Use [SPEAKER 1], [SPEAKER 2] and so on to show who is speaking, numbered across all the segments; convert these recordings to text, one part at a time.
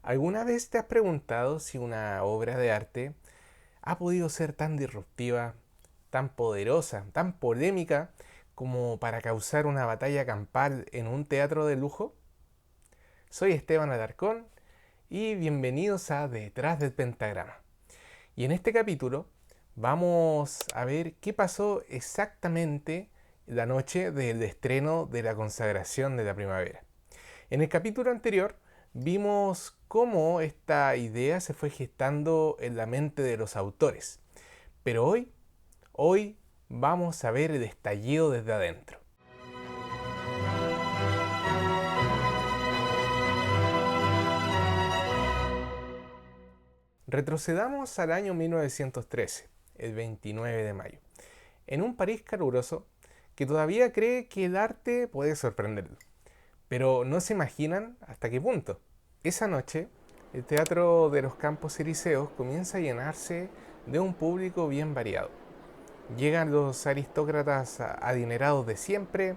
[SPEAKER 1] ¿Alguna vez te has preguntado si una obra de arte ha podido ser tan disruptiva, tan poderosa, tan polémica como para causar una batalla campal en un teatro de lujo? Soy Esteban Alarcón y bienvenidos a Detrás del Pentagrama. Y en este capítulo vamos a ver qué pasó exactamente la noche del estreno de la consagración de la primavera. En el capítulo anterior vimos cómo esta idea se fue gestando en la mente de los autores, pero hoy vamos a ver el estallido desde adentro. Retrocedamos al año 1913, el 29 de mayo, en un París caluroso que todavía cree que el arte puede sorprenderlo, pero no se imaginan hasta qué punto. Esa noche, el Teatro de los Campos Elíseos comienza a llenarse de un público bien variado. Llegan los aristócratas adinerados de siempre,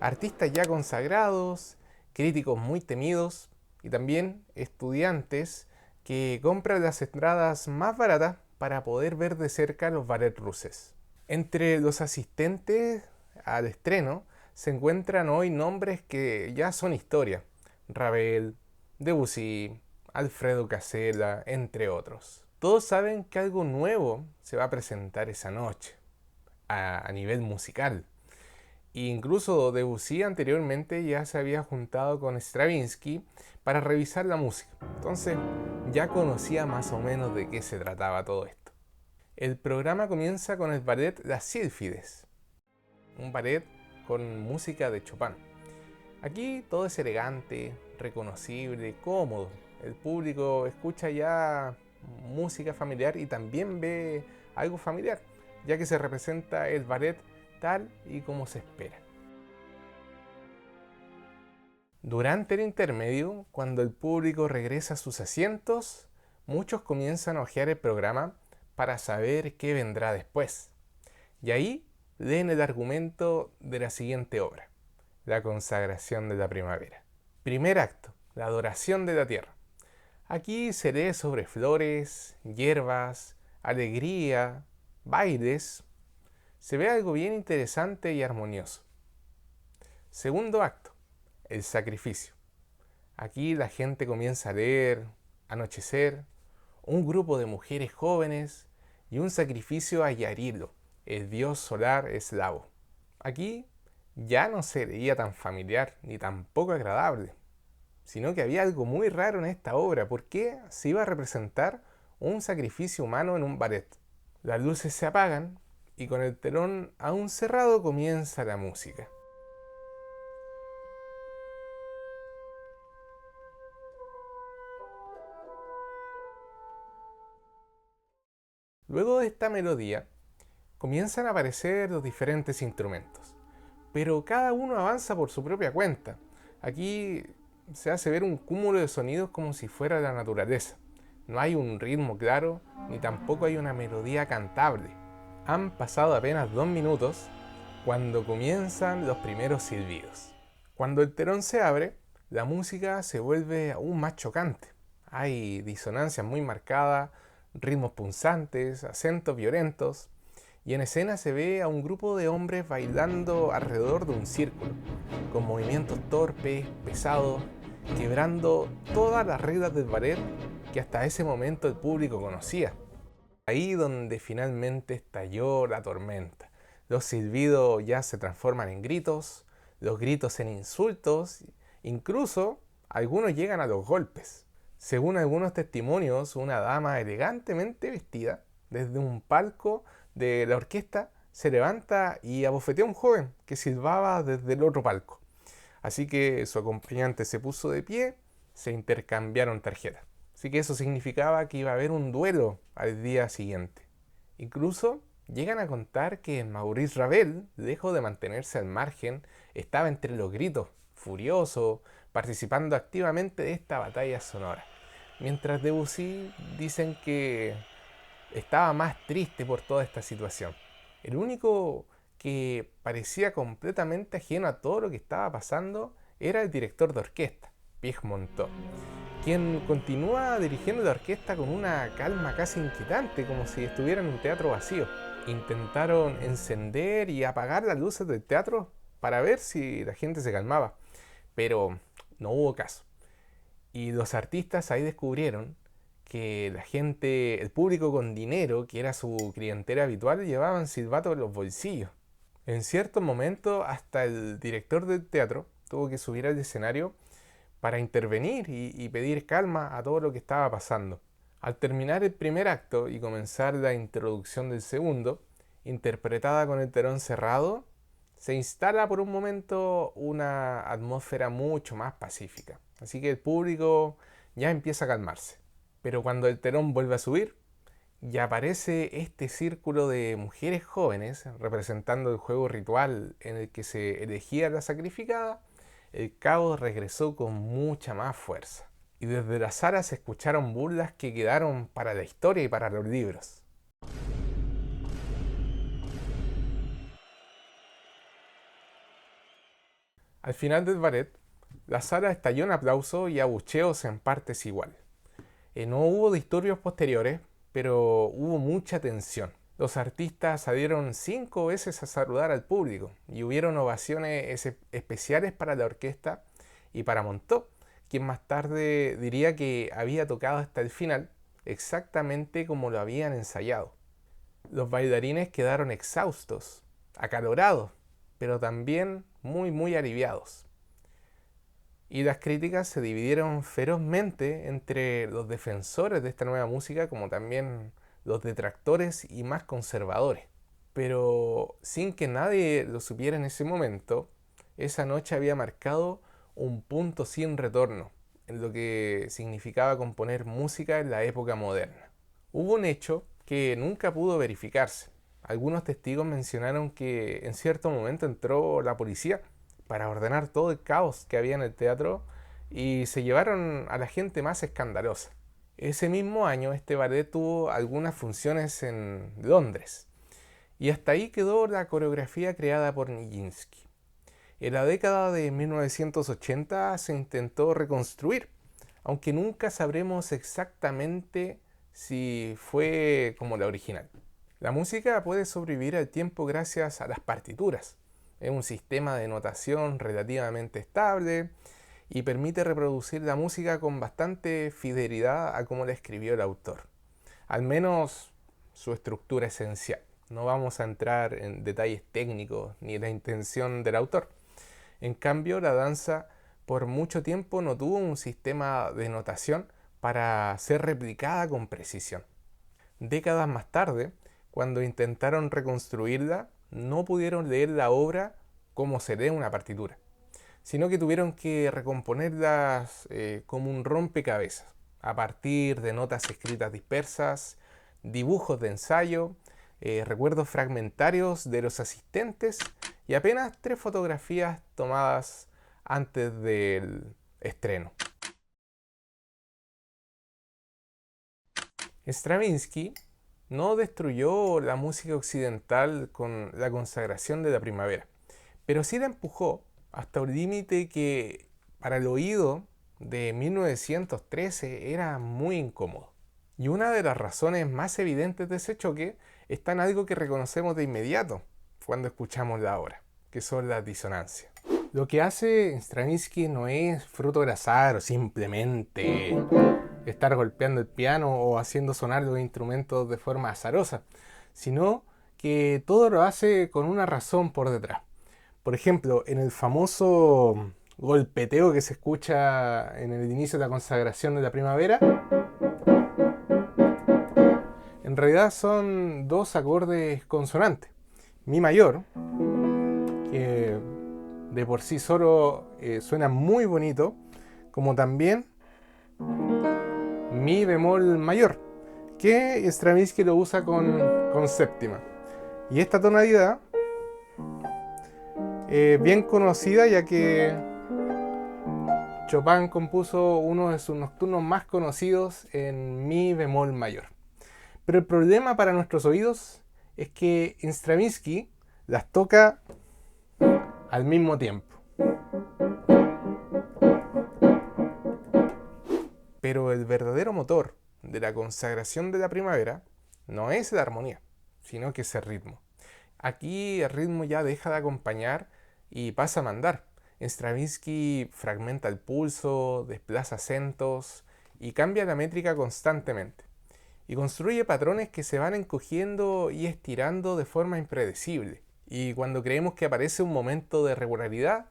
[SPEAKER 1] artistas ya consagrados, críticos muy temidos y también estudiantes que compran las entradas más baratas para poder ver de cerca los ballets ruses. Entre los asistentes al estreno se encuentran hoy nombres que ya son historia: Ravel, Debussy, Alfredo Casella, entre otros. Todos saben que algo nuevo se va a presentar esa noche, a nivel musical. E incluso Debussy anteriormente ya se había juntado con Stravinsky para revisar la música. Entonces ya conocía más o menos de qué se trataba todo esto. El programa comienza con el ballet Las Sílfides, un ballet con música de Chopin. Aquí todo es elegante, reconocible, cómodo. El público escucha ya música familiar y también ve algo familiar, ya que se representa el ballet tal y como se espera. Durante el intermedio, cuando el público regresa a sus asientos, muchos comienzan a hojear el programa para saber qué vendrá después. Y ahí leen el argumento de la siguiente obra: La consagración de la primavera. Primer acto: la adoración de la tierra. Aquí se lee sobre flores, hierbas, alegría, bailes. Se ve algo bien interesante y armonioso. Segundo acto: el sacrificio. Aquí la gente comienza a leer Anochecer, un grupo de mujeres jóvenes y un sacrificio a Yarilo, el dios solar eslavo. Aquí ya no se leía tan familiar ni tan poco agradable, sino que había algo muy raro en esta obra. ¿Por qué se iba a representar un sacrificio humano en un ballet? Las luces se apagan y con el telón aún cerrado comienza la música. Luego de esta melodía comienzan a aparecer los diferentes instrumentos, pero cada uno avanza por su propia cuenta. Aquí se hace ver un cúmulo de sonidos como si fuera la naturaleza. No hay un ritmo claro, ni tampoco hay una melodía cantable. Han pasado apenas 2 minutos cuando comienzan los primeros silbidos. Cuando el telón se abre, la música se vuelve aún más chocante. Hay disonancias muy marcadas, ritmos punzantes, acentos violentos, y en escena se ve a un grupo de hombres bailando alrededor de un círculo, con movimientos torpes, pesados, quebrando todas las reglas del ballet que hasta ese momento el público conocía. Ahí donde finalmente estalló la tormenta. Los silbidos ya se transforman en gritos, los gritos en insultos, incluso algunos llegan a los golpes. Según algunos testimonios, una dama elegantemente vestida desde un palco de la orquesta se levanta y abofetea a un joven que silbaba desde el otro palco. Así que su acompañante se puso de pie, se intercambiaron tarjetas. Así que eso significaba que iba a haber un duelo al día siguiente. Incluso llegan a contar que Maurice Ravel, lejos de mantenerse al margen, estaba entre los gritos, furioso, participando activamente de esta batalla sonora. Mientras Debussy dicen que estaba más triste por toda esta situación. El único que parecía completamente ajeno a todo lo que estaba pasando era el director de orquesta, Pierre Monteux, quien continúa dirigiendo la orquesta con una calma casi inquietante, como si estuviera en un teatro vacío. Intentaron encender y apagar las luces del teatro para ver si la gente se calmaba, pero no hubo caso. Y los artistas ahí descubrieron que la gente, el público con dinero, que era su clientela habitual, llevaban silbatos en los bolsillos. En cierto momento, hasta el director del teatro tuvo que subir al escenario para intervenir y pedir calma a todo lo que estaba pasando. Al terminar el primer acto y comenzar la introducción del segundo, interpretada con el telón cerrado, se instala por un momento una atmósfera mucho más pacífica. Así que el público ya empieza a calmarse. Pero cuando el telón vuelve a subir, ya aparece este círculo de mujeres jóvenes representando el juego ritual en el que se elegía la sacrificada. El caos regresó con mucha más fuerza. Y desde la sala se escucharon burlas que quedaron para la historia y para los libros. Al final del ballet, la sala estalló en aplausos y abucheos en partes iguales. No hubo disturbios posteriores, pero hubo mucha tensión. Los artistas salieron 5 veces a saludar al público y hubieron ovaciones especiales para la orquesta y para Monteux, quien más tarde diría que había tocado hasta el final exactamente como lo habían ensayado. Los bailarines quedaron exhaustos, acalorados, pero también muy aliviados. Y las críticas se dividieron ferozmente entre los defensores de esta nueva música como también los detractores y más conservadores. Pero sin que nadie lo supiera en ese momento, esa noche había marcado un punto sin retorno en lo que significaba componer música en la época moderna. Hubo un hecho que nunca pudo verificarse. Algunos testigos mencionaron que en cierto momento entró la policía para ordenar todo el caos que había en el teatro y se llevaron a la gente más escandalosa. Ese mismo año este ballet tuvo algunas funciones en Londres y hasta ahí quedó la coreografía creada por Nijinsky. En la década de 1980 se intentó reconstruir, aunque nunca sabremos exactamente si fue como la original. La música puede sobrevivir al tiempo gracias a las partituras. Es un sistema de notación relativamente estable y permite reproducir la música con bastante fidelidad a cómo la escribió el autor. Al menos su estructura esencial. No vamos a entrar en detalles técnicos ni en la intención del autor. En cambio, la danza por mucho tiempo no tuvo un sistema de notación para ser replicada con precisión. Décadas más tarde, cuando intentaron reconstruirla, no pudieron leer la obra como se lee una partitura, sino que tuvieron que recomponerlas como un rompecabezas, a partir de notas escritas dispersas, dibujos de ensayo, recuerdos fragmentarios de los asistentes y apenas 3 fotografías tomadas antes del estreno. Stravinsky no destruyó la música occidental con la consagración de la primavera, pero sí la empujó hasta un límite que para el oído de 1913 era muy incómodo. Y una de las razones más evidentes de ese choque está en algo que reconocemos de inmediato cuando escuchamos la obra, que son las disonancias. Lo que hace Stravinsky no es fruto del azar o simplemente estar golpeando el piano o haciendo sonar los instrumentos de forma azarosa, sino que todo lo hace con una razón por detrás. Por ejemplo, en el famoso golpeteo que se escucha en el inicio de la consagración de la primavera, en realidad son 2 acordes consonantes. Mi mayor, que de por sí solo suena muy bonito, como también mi bemol mayor, que Stravinsky lo usa con séptima. Y esta tonalidad bien conocida, ya que Chopin compuso uno de sus nocturnos más conocidos en mi bemol mayor. Pero el problema para nuestros oídos es que Stravinsky las toca al mismo tiempo. Pero el verdadero motor de la consagración de la primavera no es la armonía, sino que es el ritmo. Aquí el ritmo ya deja de acompañar y pasa a mandar. Stravinsky fragmenta el pulso, desplaza acentos y cambia la métrica constantemente. Y construye patrones que se van encogiendo y estirando de forma impredecible. Y cuando creemos que aparece un momento de regularidad,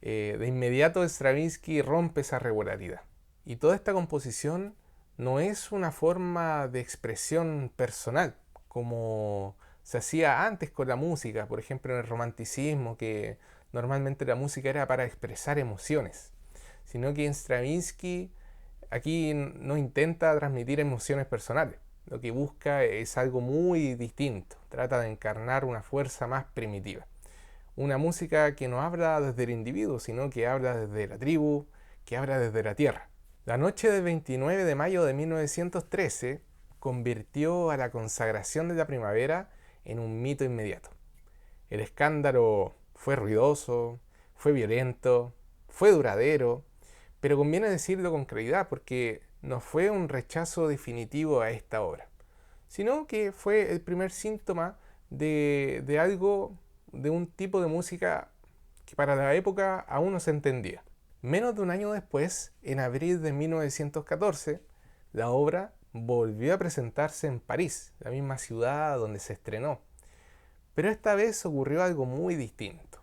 [SPEAKER 1] de inmediato Stravinsky rompe esa regularidad. Y toda esta composición no es una forma de expresión personal, como se hacía antes con la música, por ejemplo en el romanticismo, que normalmente la música era para expresar emociones, sino que en Stravinsky aquí no intenta transmitir emociones personales. Lo que busca es algo muy distinto, trata de encarnar una fuerza más primitiva. Una música que no habla desde el individuo, sino que habla desde la tribu, que habla desde la tierra. La noche del 29 de mayo de 1913 convirtió a la consagración de la primavera en un mito inmediato. El escándalo fue ruidoso, fue violento, fue duradero, pero conviene decirlo con claridad porque no fue un rechazo definitivo a esta obra, sino que fue el primer síntoma de algo, de un tipo de música que para la época aún no se entendía. Menos de un año después, en abril de 1914, la obra volvió a presentarse en París, la misma ciudad donde se estrenó. Pero esta vez ocurrió algo muy distinto.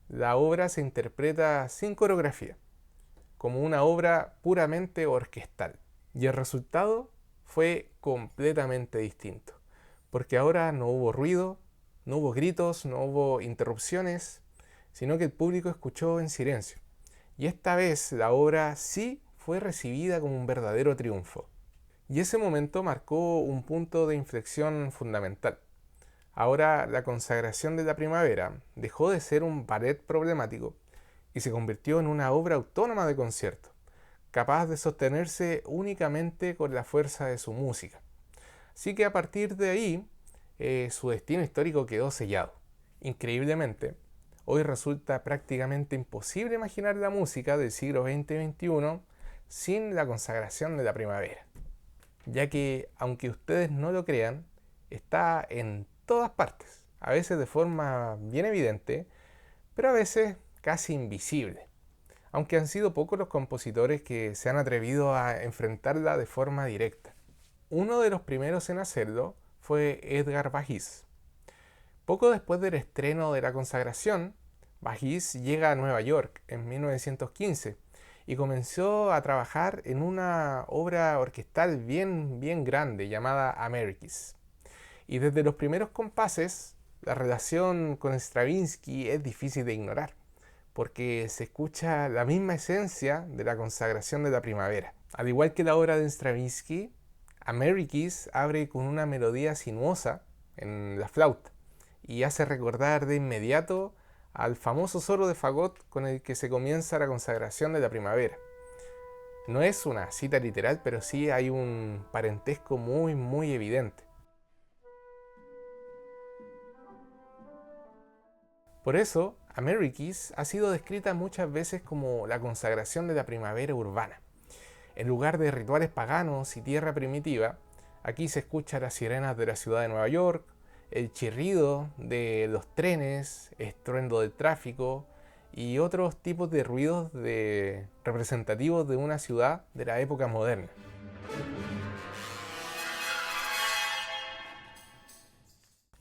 [SPEAKER 1] La obra se interpreta sin coreografía, como una obra puramente orquestal. Y el resultado fue completamente distinto, porque ahora no hubo ruido, no hubo gritos, no hubo interrupciones, sino que el público escuchó en silencio. Y esta vez la obra sí fue recibida como un verdadero triunfo. Y ese momento marcó un punto de inflexión fundamental. Ahora la consagración de la primavera dejó de ser un ballet problemático y se convirtió en una obra autónoma de concierto, capaz de sostenerse únicamente con la fuerza de su música. Así que a partir de ahí, su destino histórico quedó sellado. Increíblemente, hoy resulta prácticamente imposible imaginar la música del siglo XX y XXI sin la consagración de la primavera, ya que, aunque ustedes no lo crean, está en todas partes, a veces de forma bien evidente, pero a veces casi invisible, aunque han sido pocos los compositores que se han atrevido a enfrentarla de forma directa. Uno de los primeros en hacerlo fue Edgar Varèse. Poco después del estreno de la consagración, Varèse llega a Nueva York en 1915 y comenzó a trabajar en una obra orquestal bien grande llamada Amerikis. Y desde los primeros compases, la relación con Stravinsky es difícil de ignorar, porque se escucha la misma esencia de la consagración de la primavera. Al igual que la obra de Stravinsky, Amerikis abre con una melodía sinuosa en la flauta y hace recordar de inmediato al famoso solo de fagot con el que se comienza la consagración de la primavera. No es una cita literal, pero sí hay un parentesco muy evidente. Por eso, Amerikis ha sido descrita muchas veces como la consagración de la primavera urbana. En lugar de rituales paganos y tierra primitiva, aquí se escuchan las sirenas de la ciudad de Nueva York, el chirrido de los trenes, estruendo del tráfico y otros tipos de ruidos representativos de una ciudad de la época moderna.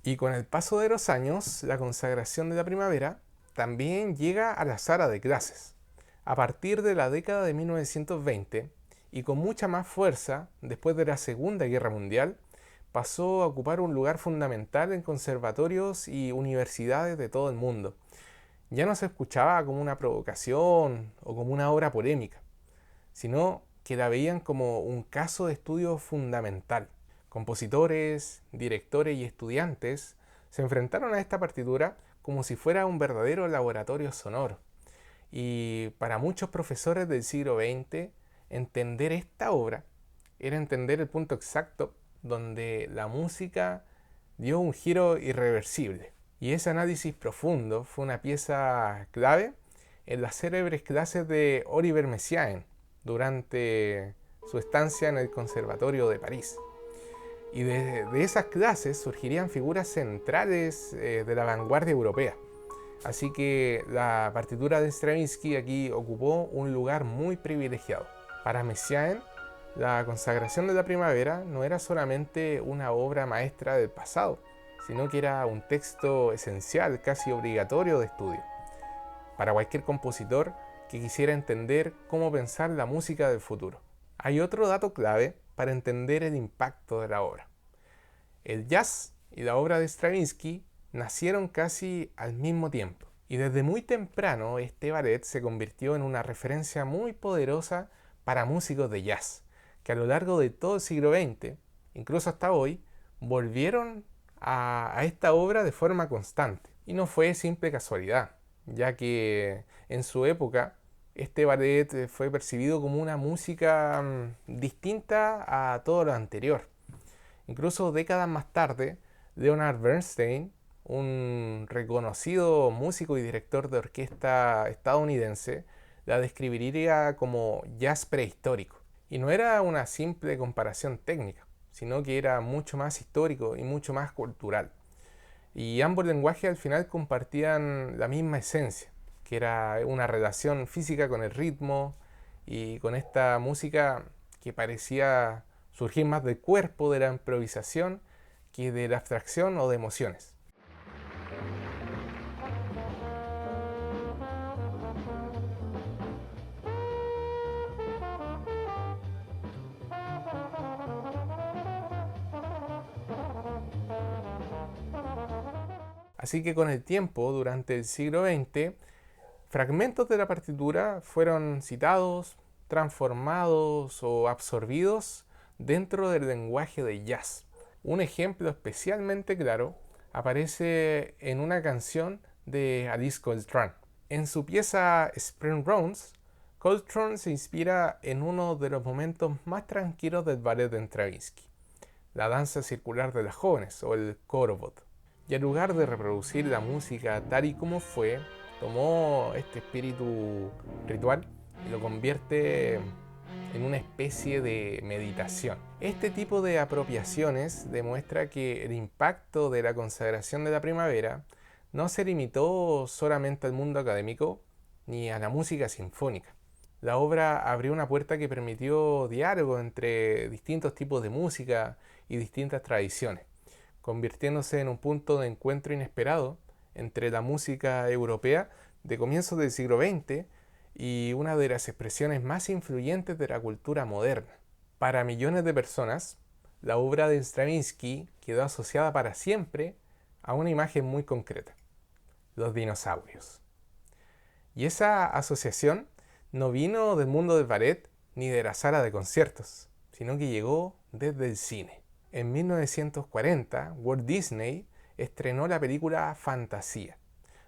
[SPEAKER 1] Y con el paso de los años, la consagración de la primavera también llega a la sala de clases. A partir de la década de 1920, y con mucha más fuerza después de la Segunda Guerra Mundial, pasó a ocupar un lugar fundamental en conservatorios y universidades de todo el mundo. Ya no se escuchaba como una provocación o como una obra polémica, sino que la veían como un caso de estudio fundamental. Compositores, directores y estudiantes se enfrentaron a esta partitura como si fuera un verdadero laboratorio sonoro. Y para muchos profesores del siglo XX, entender esta obra era entender el punto exacto donde la música dio un giro irreversible. Y ese análisis profundo fue una pieza clave en las célebres clases de Oliver Messiaen durante su estancia en el Conservatorio de París. Y de esas clases surgirían figuras centrales de la vanguardia europea. Así que la partitura de Stravinsky aquí ocupó un lugar muy privilegiado. Para Messiaen, la consagración de la primavera no era solamente una obra maestra del pasado, sino que era un texto esencial, casi obligatorio de estudio, para cualquier compositor que quisiera entender cómo pensar la música del futuro. Hay otro dato clave para entender el impacto de la obra. El jazz y la obra de Stravinsky nacieron casi al mismo tiempo, y desde muy temprano este ballet se convirtió en una referencia muy poderosa para músicos de jazz, que a lo largo de todo el siglo XX, incluso hasta hoy, volvieron a esta obra de forma constante. Y no fue simple casualidad, ya que en su época este ballet fue percibido como una música distinta a todo lo anterior. Incluso décadas más tarde, Leonard Bernstein, un reconocido músico y director de orquesta estadounidense, la describiría como jazz prehistórico. Y no era una simple comparación técnica, sino que era mucho más histórico y mucho más cultural. Y ambos lenguajes al final compartían la misma esencia, que era una relación física con el ritmo y con esta música que parecía surgir más del cuerpo, de la improvisación, que de la abstracción o de emociones. Así que con el tiempo, durante el siglo XX, fragmentos de la partitura fueron citados, transformados o absorbidos dentro del lenguaje de jazz. Un ejemplo especialmente claro aparece en una canción de Alice Coltrane. En su pieza Spring Rounds, Coltrane se inspira en uno de los momentos más tranquilos del ballet de Stravinsky, la danza circular de las jóvenes o el Chorovod. Y en lugar de reproducir la música tal y como fue, tomó este espíritu ritual y lo convierte en una especie de meditación. Este tipo de apropiaciones demuestra que el impacto de la consagración de la primavera no se limitó solamente al mundo académico ni a la música sinfónica. La obra abrió una puerta que permitió diálogo entre distintos tipos de música y distintas tradiciones, convirtiéndose en un punto de encuentro inesperado entre la música europea de comienzos del siglo XX y una de las expresiones más influyentes de la cultura moderna. Para millones de personas, la obra de Stravinsky quedó asociada para siempre a una imagen muy concreta: los dinosaurios. Y esa asociación no vino del mundo del ballet ni de la sala de conciertos, sino que llegó desde el cine. En 1940, Walt Disney estrenó la película Fantasía,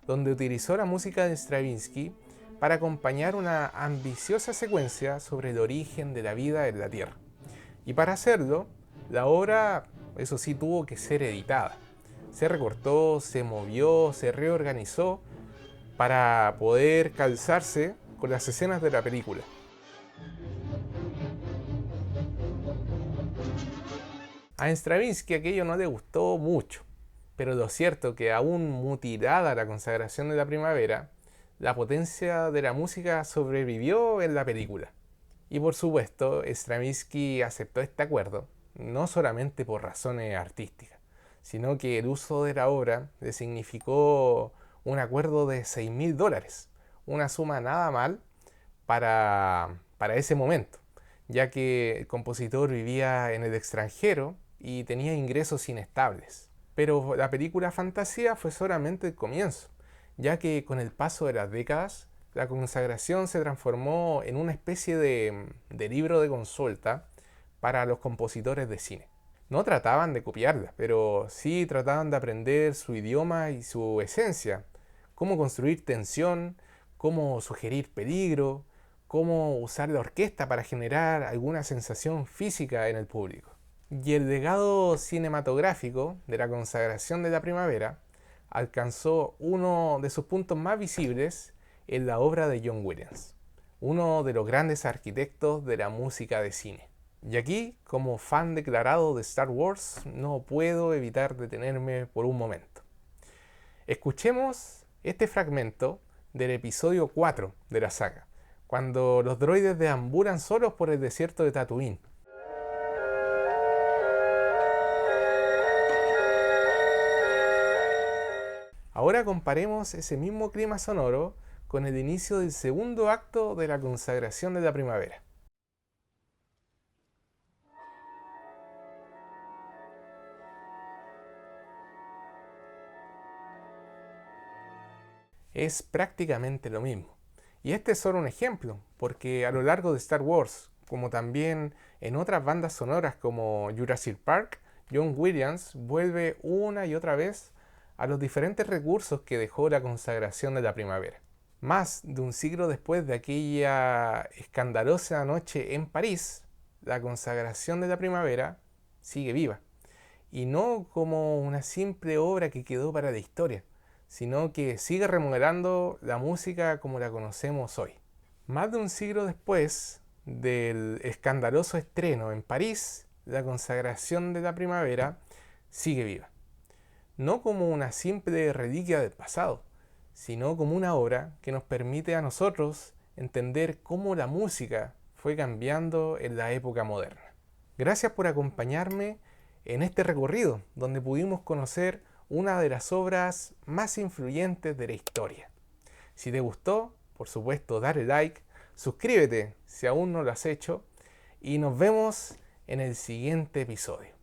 [SPEAKER 1] donde utilizó la música de Stravinsky para acompañar una ambiciosa secuencia sobre el origen de la vida en la Tierra. Y para hacerlo, la obra, eso sí, tuvo que ser editada. Se recortó, se movió, se reorganizó para poder calzarse con las escenas de la película. A Stravinsky aquello no le gustó mucho, pero lo cierto que aún mutilada la consagración de la primavera, la potencia de la música sobrevivió en la película. Y por supuesto, Stravinsky aceptó este acuerdo, no solamente por razones artísticas, sino que el uso de la obra le significó un acuerdo de $6.000, una suma nada mal para ese momento, ya que el compositor vivía en el extranjero y tenía ingresos inestables. Pero la película Fantasía fue solamente el comienzo, ya que con el paso de las décadas, la consagración se transformó en una especie de libro de consulta para los compositores de cine. No trataban de copiarla, pero sí trataban de aprender su idioma y su esencia, cómo construir tensión, cómo sugerir peligro, cómo usar la orquesta para generar alguna sensación física en el público. Y el legado cinematográfico de la consagración de la primavera alcanzó uno de sus puntos más visibles en la obra de John Williams, uno de los grandes arquitectos de la música de cine. Y aquí, como fan declarado de Star Wars, no puedo evitar detenerme por un momento. Escuchemos este fragmento del episodio 4 de la saga, cuando los droides deambulan solos por el desierto de Tatooine. Ahora comparemos ese mismo clima sonoro con el inicio del segundo acto de la consagración de la primavera. Es prácticamente lo mismo. Y este es solo un ejemplo, porque a lo largo de Star Wars, como también en otras bandas sonoras como Jurassic Park, John Williams vuelve una y otra vez a los diferentes recursos que dejó la consagración de la primavera. Más de un siglo después de aquella escandalosa noche en París, la consagración de la primavera sigue viva. Y no como una simple obra que quedó para la historia, sino que sigue remodelando la música como la conocemos hoy. Más de un siglo después del escandaloso estreno en París, la consagración de la primavera sigue viva. No como una simple reliquia del pasado, sino como una obra que nos permite a nosotros entender cómo la música fue cambiando en la época moderna. Gracias por acompañarme en este recorrido, donde pudimos conocer una de las obras más influyentes de la historia. Si te gustó, por supuesto, dale like, suscríbete si aún no lo has hecho y nos vemos en el siguiente episodio.